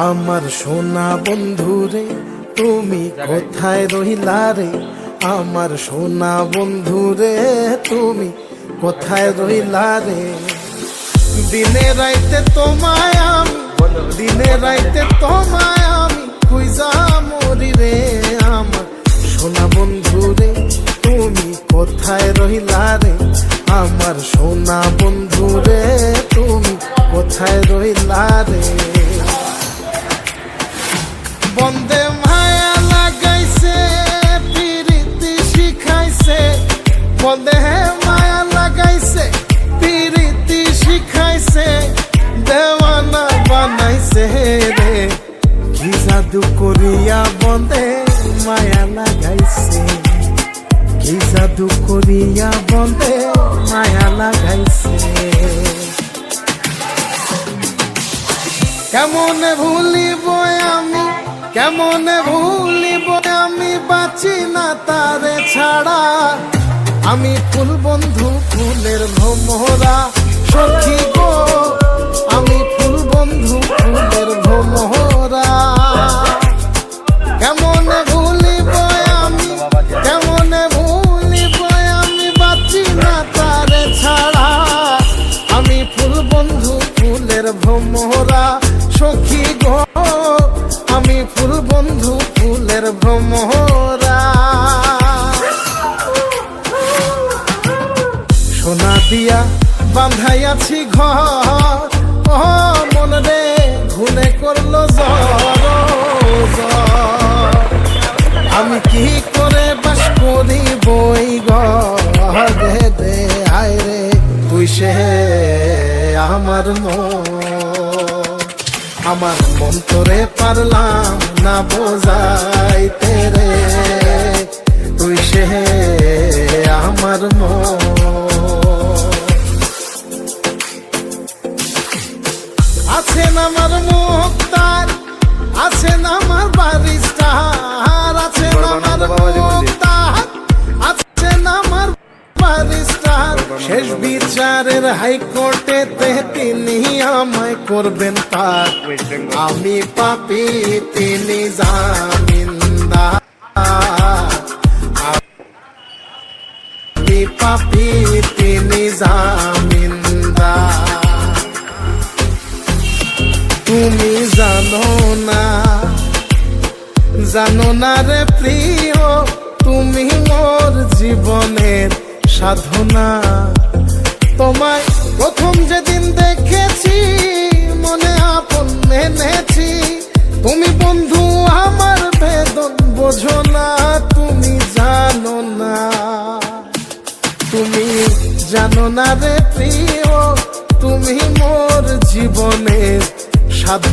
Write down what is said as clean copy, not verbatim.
আমার সোনা বন্ধুরে তুমি কোথায় রইলা রে, আমার সোনা বন্ধুরে তুমি কোথায় রইলা রে। দিনে রাইতে তোমায় আমি, দিনে রাইতে তোমায় আমি খুঁজা মরি রে। আমার সোনা বন্ধুরে তুমি কোথায় রইলা রে, আমার সোনা বন্ধুরে তুমি কোথায় রইলা রে। বন্দে মায়া লাগাইছে পিরিতি শিখাইছে, বন্দে মায়া লাগাইছে পিরিতি শিখাইছে, দেওয়ানা বানাইছে রে। কি জাদু করিয়া বন্দে মায়া লাগাইছে, কি জাদু করিয়া বন্দে মায়া লাগাইছে। কেমনে ভুলিব আমি, কেমনে ভুলিব আমি, বাঁচি না তারে ছাড়া। আমি ফুল বন্ধু ফুলের ভ্রমরা সখী গো, আমি ফুল বন্ধু ফুলের ভ্রমরা। কেমনে ভুলিব আমি, কেমনে ভুলিব আমি, বাঁচি না তারে ছাড়া। আমি ফুল বন্ধু ফুলের ভ্রমরা সখী গো, আমি ফুল বন্ধু ফুলের ভ্রমরা। সোনা দিয়া বাঁধাইয়াছি ঘর, ও মন রে ঘুনে করলো জ্বর। আমি কি করে বাস করি বই ঘরে দে, আয় রে তুই সে আমার মন। আমার মন তোরে পারলাম না বোঝাইতে রে, তুই সে আমার মন। আছেন আমার মুক্তার, আছেন আমার বারিস্টার, আছেন আমার মুক্তার, আছেন আমার বারিস্টার। শেষ বিচারের হাইকোর্টেতে তিনি আমায় করবেন পার। আমি পাপী তিনি জামিনদার, আমি পাপী তিনি জামিনদার। তুমি জানো না, জানো না রে প্রিয়, তুমি মোর জীবনের সাধনা। তোমায় প্রথম যেদিন দেখেছি মনে আপন মেনেছি। তুমি বন্ধু আমার বেদন বোঝো না, তুমি জানো না, তুমি জানো না রে প্রিয়, তুমি মোর জীবনের সাধনা।